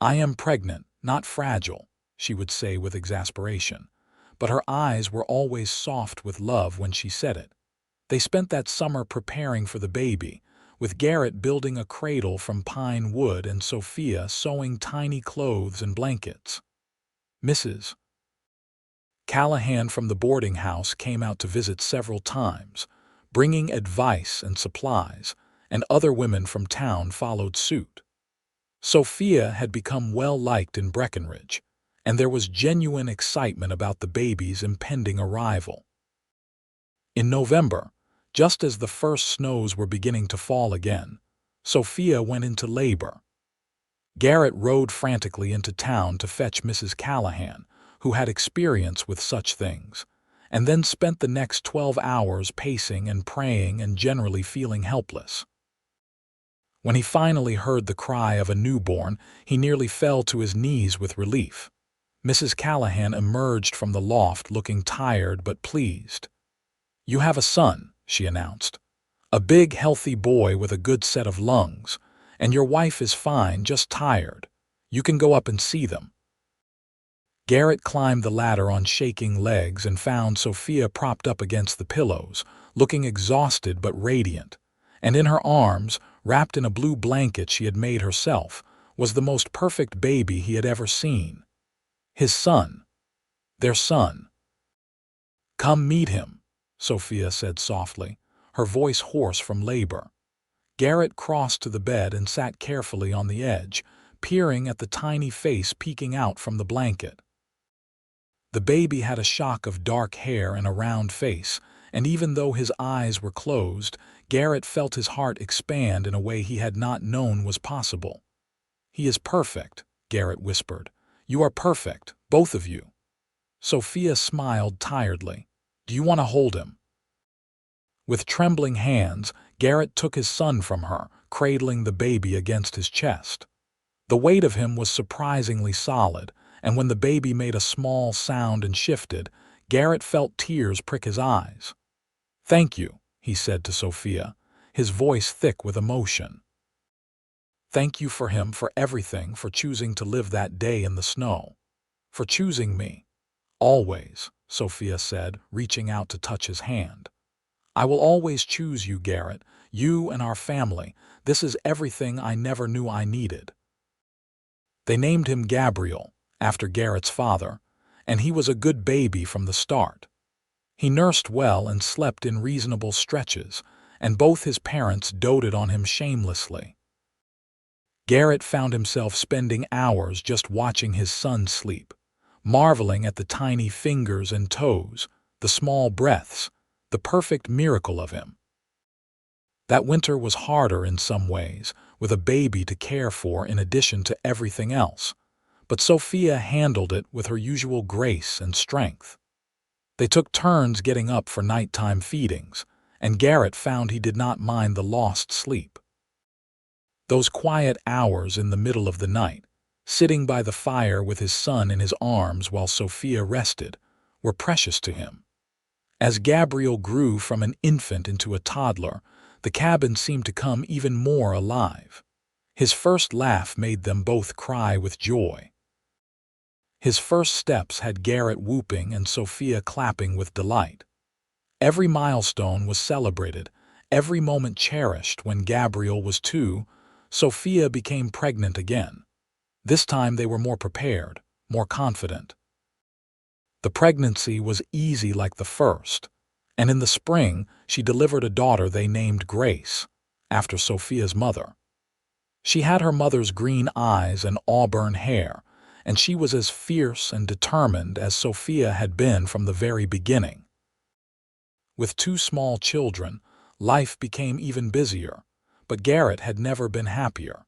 S1: "I am pregnant, not fragile," she would say with exasperation, but her eyes were always soft with love when she said it. They spent that summer preparing for the baby, with Garrett building a cradle from pine wood and Sophia sewing tiny clothes and blankets. Mrs. Callahan from the boarding house came out to visit several times, bringing advice and supplies, and other women from town followed suit. Sophia had become well-liked in Breckenridge, and there was genuine excitement about the baby's impending arrival. In November, just as the first snows were beginning to fall again, Sophia went into labor. Garrett rode frantically into town to fetch Mrs. Callahan, who had experience with such things, and then spent the next 12 hours pacing and praying and generally feeling helpless. When he finally heard the cry of a newborn, he nearly fell to his knees with relief. Mrs. Callahan emerged from the loft looking tired but pleased. "You have a son," she announced. "A big, healthy boy with a good set of lungs. And your wife is fine, just tired. You can go up and see them." Garrett climbed the ladder on shaking legs and found Sophia propped up against the pillows, looking exhausted but radiant. And in her arms, wrapped in a blue blanket she had made herself, was the most perfect baby he had ever seen. His son. Their son. "Come meet him," Sophia said softly, her voice hoarse from labor. Garrett crossed to the bed and sat carefully on the edge, peering at the tiny face peeking out from the blanket. The baby had a shock of dark hair and a round face, and even though his eyes were closed, Garrett felt his heart expand in a way he had not known was possible. "He is perfect," Garrett whispered. "You are perfect, both of you." Sophia smiled tiredly. "Do you want to hold him?" With trembling hands, Garrett took his son from her, cradling the baby against his chest. The weight of him was surprisingly solid, and when the baby made a small sound and shifted, Garrett felt tears prick his eyes. "Thank you," he said to Sophia, his voice thick with emotion. "Thank you for him, for everything, for choosing to live that day in the snow. For choosing me. Always," Sophia said, reaching out to touch his hand. "I will always choose you, Garrett, you and our family. This is everything I never knew I needed." They named him Gabriel, after Garrett's father, and he was a good baby from the start. He nursed well and slept in reasonable stretches, and both his parents doted on him shamelessly. Garrett found himself spending hours just watching his son sleep, marveling at the tiny fingers and toes, the small breaths, the perfect miracle of him. That winter was harder in some ways, with a baby to care for in addition to everything else, but Sophia handled it with her usual grace and strength. They took turns getting up for nighttime feedings, and Garrett found he did not mind the lost sleep. Those quiet hours in the middle of the night, sitting by the fire with his son in his arms while Sophia rested, were precious to him. As Gabriel grew from an infant into a toddler, the cabin seemed to come even more alive. His first laugh made them both cry with joy. His first steps had Garrett whooping and Sophia clapping with delight. Every milestone was celebrated, every moment cherished. When Gabriel was 2, Sophia became pregnant again. This time they were more prepared, more confident. The pregnancy was easy like the first, and in the spring she delivered a daughter they named Grace, after Sophia's mother. She had her mother's green eyes and auburn hair, and she was as fierce and determined as Sophia had been from the very beginning. With 2 small children, life became even busier, but Garrett had never been happier.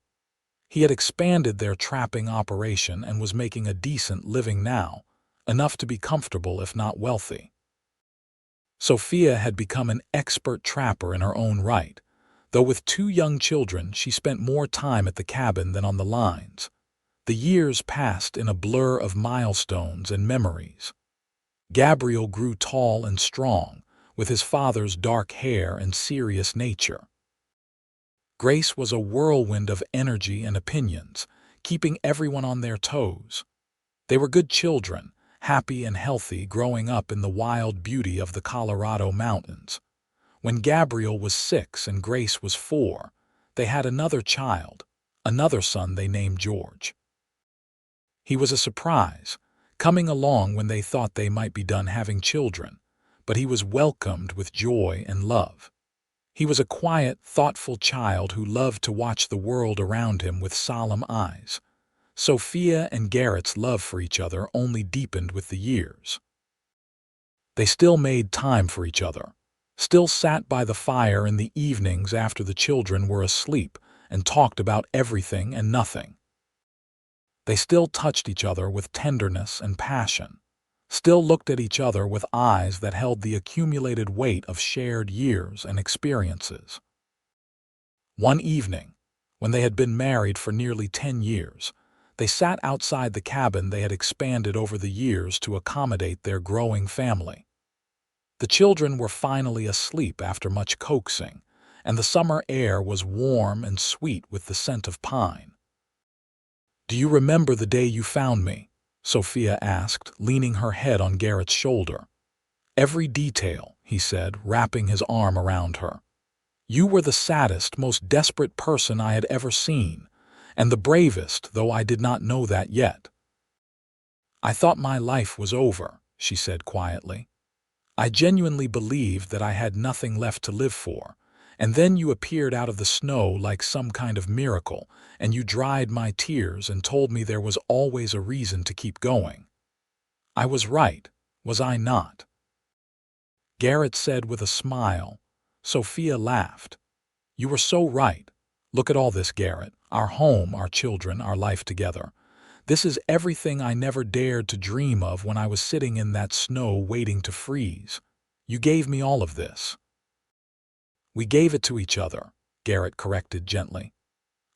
S1: He had expanded their trapping operation and was making a decent living now, enough to be comfortable if not wealthy. Sophia had become an expert trapper in her own right, though with 2 young children she spent more time at the cabin than on the lines. The years passed in a blur of milestones and memories. Gabriel grew tall and strong, with his father's dark hair and serious nature. Grace was a whirlwind of energy and opinions, keeping everyone on their toes. They were good children, happy and healthy, growing up in the wild beauty of the Colorado mountains. When Gabriel was 6 and Grace was 4, they had another child, another son they named George. He was a surprise, coming along when they thought they might be done having children, but he was welcomed with joy and love. He was a quiet, thoughtful child who loved to watch the world around him with solemn eyes. Sophia and Garrett's love for each other only deepened with the years. They still made time for each other, still sat by the fire in the evenings after the children were asleep and talked about everything and nothing. They still touched each other with tenderness and passion, still looked at each other with eyes that held the accumulated weight of shared years and experiences. One evening, when they had been married for nearly 10 years, they sat outside the cabin they had expanded over the years to accommodate their growing family. The children were finally asleep after much coaxing, and the summer air was warm and sweet with the scent of pine. "Do you remember the day you found me?" Sophia asked, leaning her head on Garrett's shoulder. "Every detail," he said, wrapping his arm around her. "You were the saddest, most desperate person I had ever seen, and the bravest, though I did not know that yet." "I thought my life was over," she said quietly. "I genuinely believed that I had nothing left to live for, and then you appeared out of the snow like some kind of miracle, and you dried my tears and told me there was always a reason to keep going. I was right, was I not?" Garrett said with a smile. Sophia laughed. "You were so right. Look at all this, Garrett. Our home, our children, our life together. This is everything I never dared to dream of when I was sitting in that snow waiting to freeze. You gave me all of this." "We gave it to each other," Garrett corrected gently.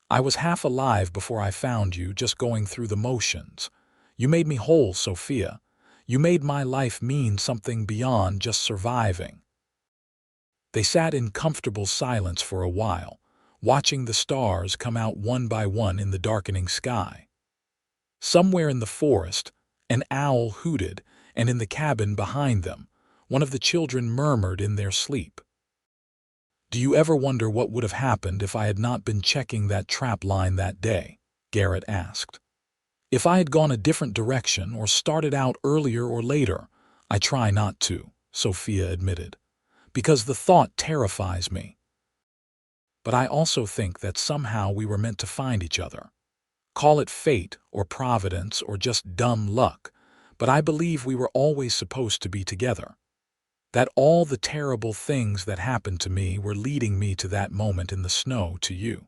S1: "I was half alive before I found you, just going through the motions. You made me whole, Sophia. You made my life mean something beyond just surviving." They sat in comfortable silence for a while, watching the stars come out one by one in the darkening sky. Somewhere in the forest, an owl hooted, and in the cabin behind them, one of the children murmured in their sleep. "Do you ever wonder what would have happened if I had not been checking that trap line that day?" Garrett asked. "If I had gone a different direction or started out earlier or later?" "I try not to," Sophia admitted, "because the thought terrifies me. But I also think that somehow we were meant to find each other. Call it fate or providence or just dumb luck, but I believe we were always supposed to be together. That all the terrible things that happened to me were leading me to that moment in the snow to you."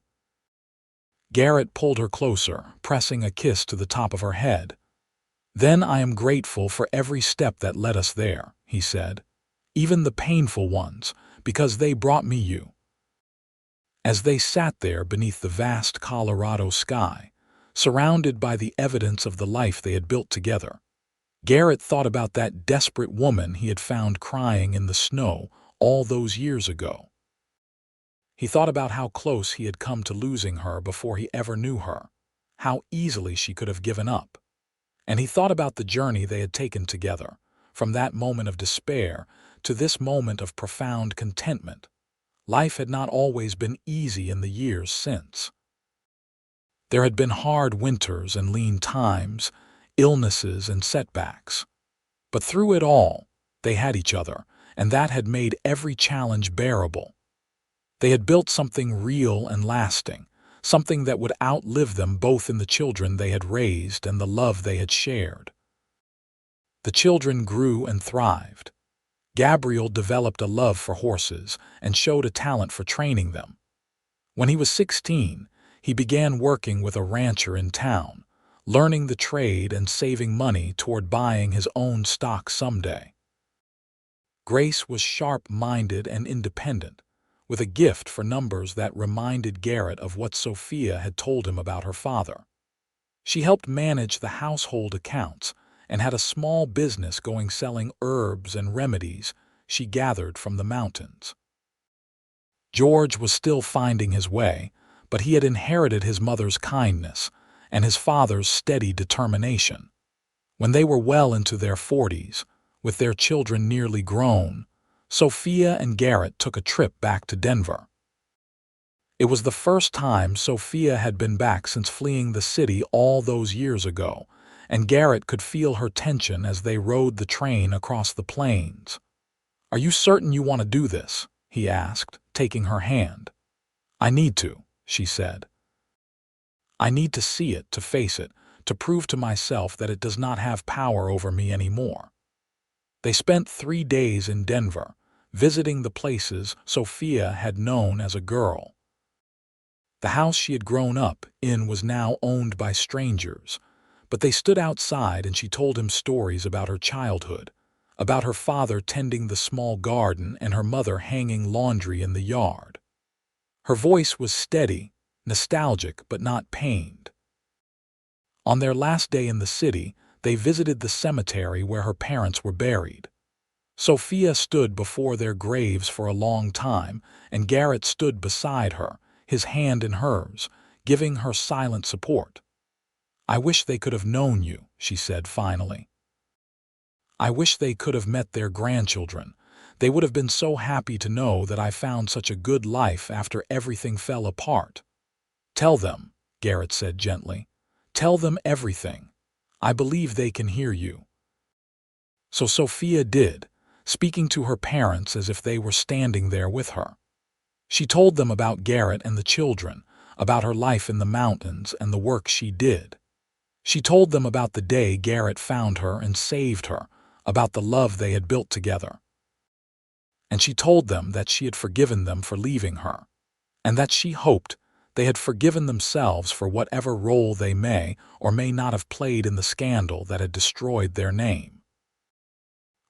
S1: Garrett pulled her closer, pressing a kiss to the top of her head. "Then I am grateful for every step that led us there," he said, "even the painful ones, because they brought me you." As they sat there beneath the vast Colorado sky, surrounded by the evidence of the life they had built together, Garrett thought about that desperate woman he had found crying in the snow all those years ago. He thought about how close he had come to losing her before he ever knew her, how easily she could have given up. And he thought about the journey they had taken together, from that moment of despair to this moment of profound contentment. Life had not always been easy in the years since. There had been hard winters and lean times, illnesses and setbacks. But through it all, they had each other, and that had made every challenge bearable. They had built something real and lasting, something that would outlive them both in the children they had raised and the love they had shared. The children grew and thrived. Gabriel developed a love for horses and showed a talent for training them. When he was 16, he began working with a rancher in town, learning the trade and saving money toward buying his own stock someday. Grace was sharp-minded and independent, with a gift for numbers that reminded Garrett of what Sophia had told him about her father. She helped manage the household accounts and had a small business going selling herbs and remedies she gathered from the mountains. George was still finding his way, but he had inherited his mother's kindness and his father's steady determination. When they were well into their 40s, with their children nearly grown, Sophia and Garrett took a trip back to Denver. It was the first time Sophia had been back since fleeing the city all those years ago, and Garrett could feel her tension as they rode the train across the plains. "Are you certain you want to do this?" he asked, taking her hand. "I need to," she said. "I need to see it, to face it, to prove to myself that it does not have power over me anymore." They spent 3 days in Denver, visiting the places Sophia had known as a girl. The house she had grown up in was now owned by strangers, But they stood outside and she told him stories about her childhood, about her father tending the small garden and her mother hanging laundry in the yard. Her voice was steady, nostalgic but not pained. On their last day in the city, they visited the cemetery where her parents were buried. Sophia stood before their graves for a long time, and Garrett stood beside her, his hand in hers, giving her silent support. "I wish they could have known you," she said finally. "I wish they could have met their grandchildren. They would have been so happy to know that I found such a good life after everything fell apart." "Tell them," Garrett said gently. "Tell them everything. I believe they can hear you." So Sophia did, speaking to her parents as if they were standing there with her. She told them about Garrett and the children, about her life in the mountains and the work she did. She told them about the day Garrett found her and saved her, about the love they had built together. And she told them that she had forgiven them for leaving her, and that she hoped they had forgiven themselves for whatever role they may or may not have played in the scandal that had destroyed their name.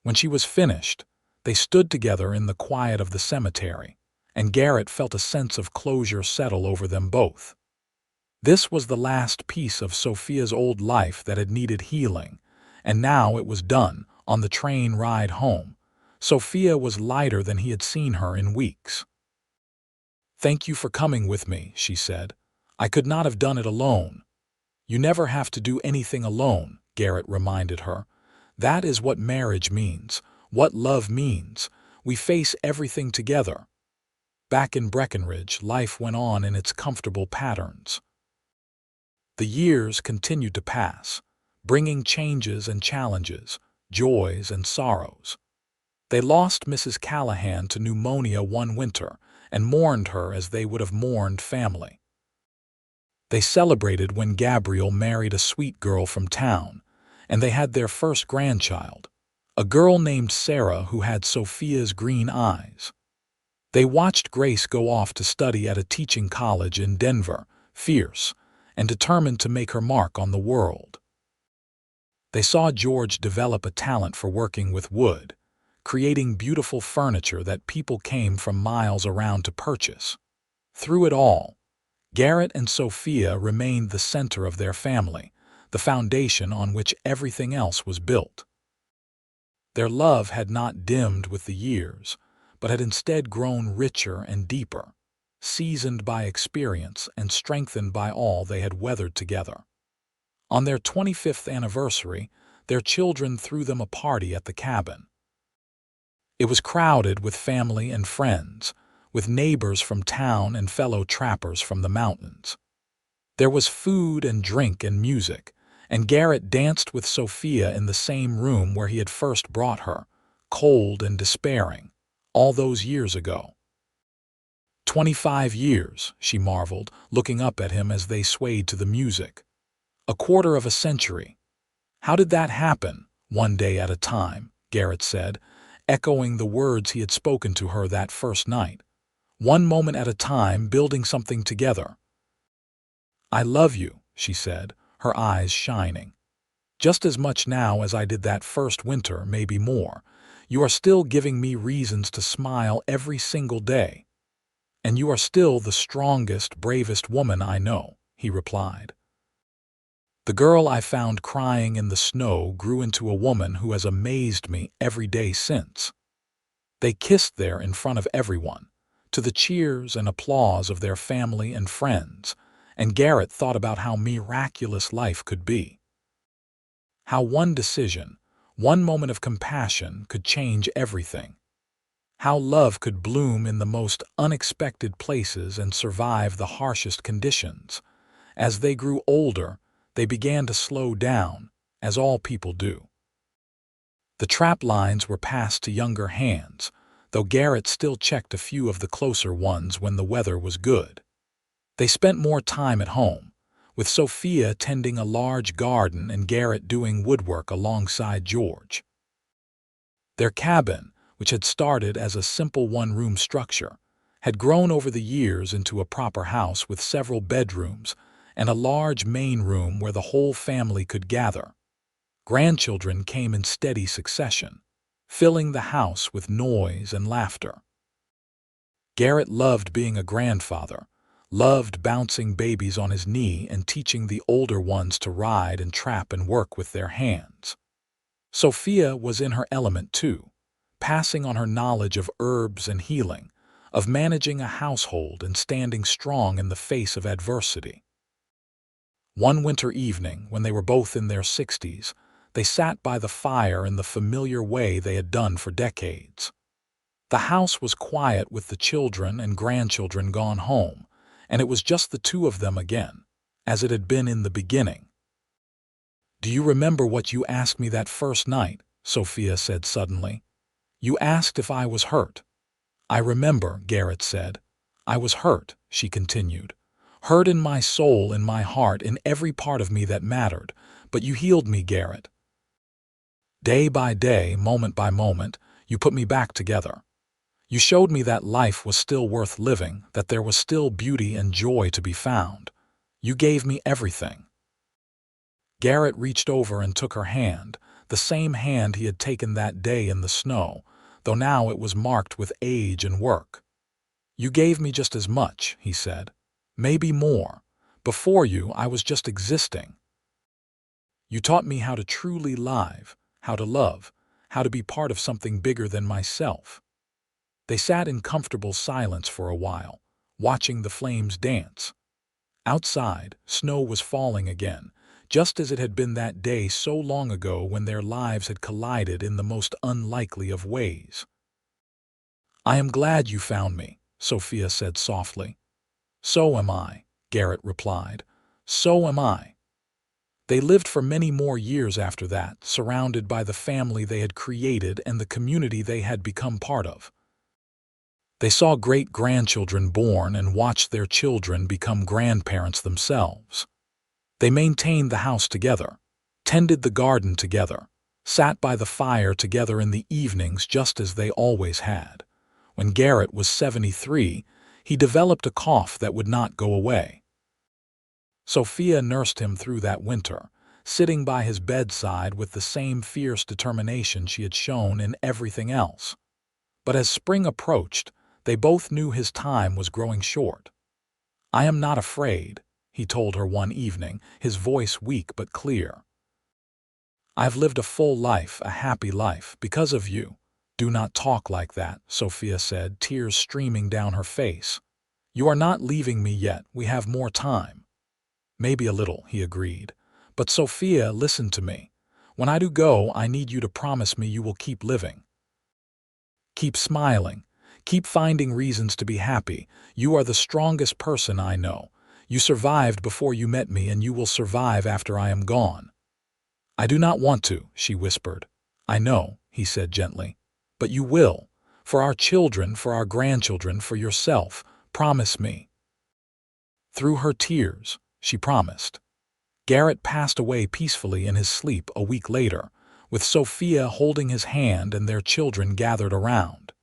S1: When she was finished, they stood together in the quiet of the cemetery, and Garrett felt a sense of closure settle over them both. This was the last piece of Sophia's old life that had needed healing, and now it was done. On the train ride home, Sophia was lighter than he had seen her in weeks. "Thank you for coming with me," she said. "I could not have done it alone." "You never have to do anything alone," Garrett reminded her. "That is what marriage means, what love means. We face everything together." Back in Breckenridge, life went on in its comfortable patterns. The years continued to pass, bringing changes and challenges, joys and sorrows. They lost Mrs. Callahan to pneumonia one winter and mourned her as they would have mourned family. They celebrated when Gabriel married a sweet girl from town, and they had their first grandchild, a girl named Sarah who had Sophia's green eyes. They watched Grace go off to study at a teaching college in Denver, fierce and determined to make her mark on the world. They saw George develop a talent for working with wood, creating beautiful furniture that people came from miles around to purchase. Through it all, Garrett and Sophia remained the center of their family, the foundation on which everything else was built. Their love had not dimmed with the years, but had instead grown richer and deeper, seasoned by experience and strengthened by all they had weathered together. On their 25th anniversary, their children threw them a party at the cabin. It was crowded with family and friends, with neighbors from town and fellow trappers from the mountains. There was food and drink and music, and Garrett danced with Sophia in the same room where he had first brought her, cold and despairing, all those years ago. 25 years, she marveled, looking up at him as they swayed to the music. A quarter of a century. How did that happen? "One day at a time," Garrett said, echoing the words he had spoken to her that first night. "One moment at a time, building something together." "I love you," she said, her eyes shining. "Just as much now as I did that first winter, maybe more. You are still giving me reasons to smile every single day." "And you are still the strongest, bravest woman I know," he replied. "The girl I found crying in the snow grew into a woman who has amazed me every day since." They kissed there in front of everyone, to the cheers and applause of their family and friends, and Garrett thought about how miraculous life could be. How one decision, one moment of compassion could change everything. How love could bloom in the most unexpected places and survive the harshest conditions. As they grew older, they began to slow down, as all people do. The trap lines were passed to younger hands, though Garrett still checked a few of the closer ones when the weather was good. They spent more time at home, with Sophia tending a large garden and Garrett doing woodwork alongside George. Their cabin, which had started as a simple one-room structure, had grown over the years into a proper house with several bedrooms and a large main room where the whole family could gather. Grandchildren came in steady succession, filling the house with noise and laughter. Garrett loved being a grandfather, loved bouncing babies on his knee and teaching the older ones to ride and trap and work with their hands. Sophia was in her element too, passing on her knowledge of herbs and healing, of managing a household and standing strong in the face of adversity. One winter evening, when they were both in their 60s, they sat by the fire in the familiar way they had done for decades. The house was quiet with the children and grandchildren gone home, and it was just the two of them again, as it had been in the beginning. "Do you remember what you asked me that first night?" Sophia said suddenly. "You asked if I was hurt." "I remember," Garrett said. "I was hurt," she continued. "Hurt in my soul, in my heart, in every part of me that mattered. But you healed me, Garrett. Day by day, moment by moment, you put me back together. You showed me that life was still worth living, that there was still beauty and joy to be found. You gave me everything." Garrett reached over and took her hand, the same hand he had taken that day in the snow, though now it was marked with age and work. "You gave me just as much," he said. "Maybe more. Before you, I was just existing. You taught me how to truly live, how to love, how to be part of something bigger than myself." They sat in comfortable silence for a while, watching the flames dance. Outside, snow was falling again, just as it had been that day so long ago when their lives had collided in the most unlikely of ways. "I am glad you found me," Sophia said softly. "So am I," Garrett replied. "So am I." They lived for many more years after that, surrounded by the family they had created and the community they had become part of. They saw great-grandchildren born and watched their children become grandparents themselves. They maintained the house together, tended the garden together, sat by the fire together in the evenings just as they always had. When Garrett was 73, he developed a cough that would not go away. Sophia nursed him through that winter, sitting by his bedside with the same fierce determination she had shown in everything else. But as spring approached, they both knew his time was growing short. "I am not afraid," he told her one evening, his voice weak but clear. "I have lived a full life, a happy life, because of you." "Do not talk like that," Sophia said, tears streaming down her face. "You are not leaving me yet. We have more time." "Maybe a little," he agreed. "But Sophia, listen to me. When I do go, I need you to promise me you will keep living. Keep smiling. Keep finding reasons to be happy. You are the strongest person I know. You survived before you met me, and you will survive after I am gone." "I do not want to," she whispered. "I know," he said gently. "But you will. For our children, for our grandchildren, for yourself. Promise me." Through her tears, she promised. Garrett passed away peacefully in his sleep a week later, with Sophia holding his hand and their children gathered around.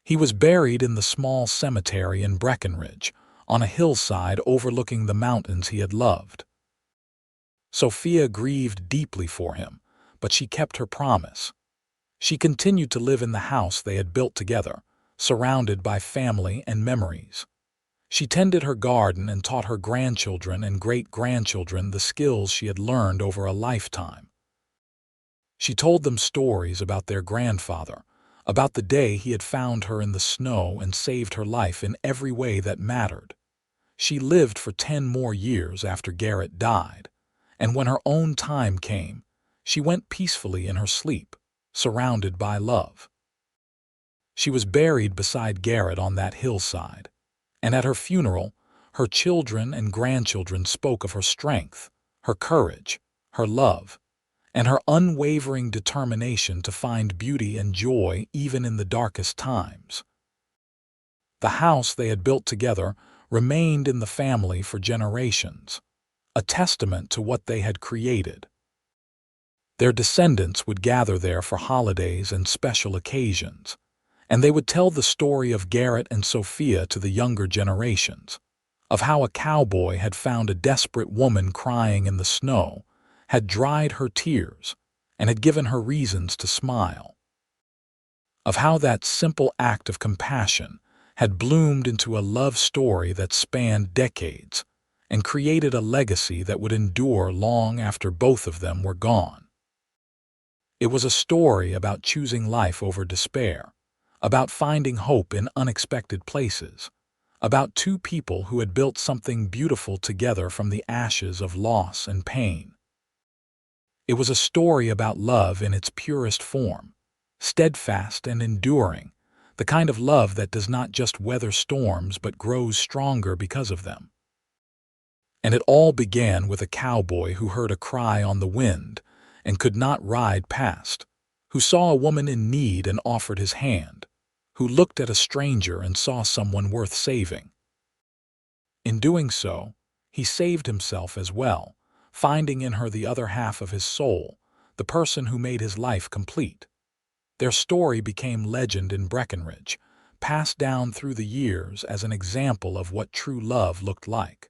S1: He was buried in the small cemetery in Breckenridge, on a hillside overlooking the mountains he had loved. Sophia grieved deeply for him, but she kept her promise. She continued to live in the house they had built together, surrounded by family and memories. She tended her garden and taught her grandchildren and great-grandchildren the skills she had learned over a lifetime. She told them stories about their grandfather, about the day he had found her in the snow and saved her life in every way that mattered. She lived for 10 more years after Garrett died, and when her own time came, she went peacefully in her sleep, surrounded by love. She was buried beside Garrett on that hillside, and at her funeral, her children and grandchildren spoke of her strength, her courage, her love, and her unwavering determination to find beauty and joy even in the darkest times. The house they had built together remained in the family for generations, a testament to what they had created. Their descendants would gather there for holidays and special occasions, and they would tell the story of Garrett and Sophia to the younger generations, of how a cowboy had found a desperate woman crying in the snow, had dried her tears, and had given her reasons to smile. Of how that simple act of compassion had bloomed into a love story that spanned decades and created a legacy that would endure long after both of them were gone. It was a story about choosing life over despair, about finding hope in unexpected places, about two people who had built something beautiful together from the ashes of loss and pain. It was a story about love in its purest form, steadfast and enduring, the kind of love that does not just weather storms but grows stronger because of them. And it all began with a cowboy who heard a cry on the wind and could not ride past, who saw a woman in need and offered his hand, who looked at a stranger and saw someone worth saving. In doing so, he saved himself as well, finding in her the other half of his soul, the person who made his life complete. Their story became legend in Breckenridge, passed down through the years as an example of what true love looked like.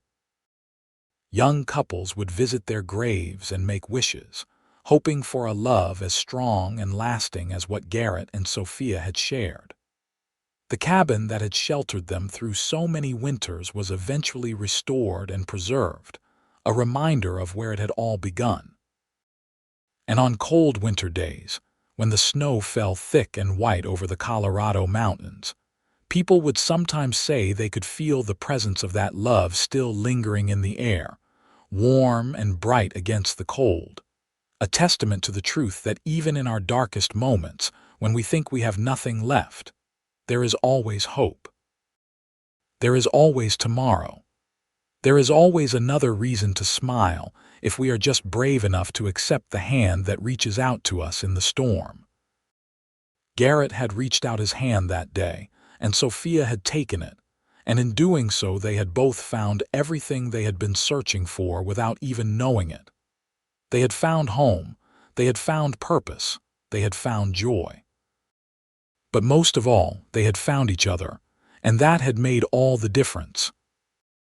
S1: Young couples would visit their graves and make wishes, hoping for a love as strong and lasting as what Garrett and Sophia had shared. The cabin that had sheltered them through so many winters was eventually restored and preserved, a reminder of where it had all begun. And on cold winter days, when the snow fell thick and white over the Colorado mountains, people would sometimes say they could feel the presence of that love still lingering in the air, warm and bright against the cold, a testament to the truth that even in our darkest moments, when we think we have nothing left, there is always hope. There is always tomorrow. There is always another reason to smile if we are just brave enough to accept the hand that reaches out to us in the storm. Garrett had reached out his hand that day, and Sophia had taken it, and in doing so they had both found everything they had been searching for without even knowing it. They had found home, they had found purpose, they had found joy. But most of all, they had found each other, and that had made all the difference.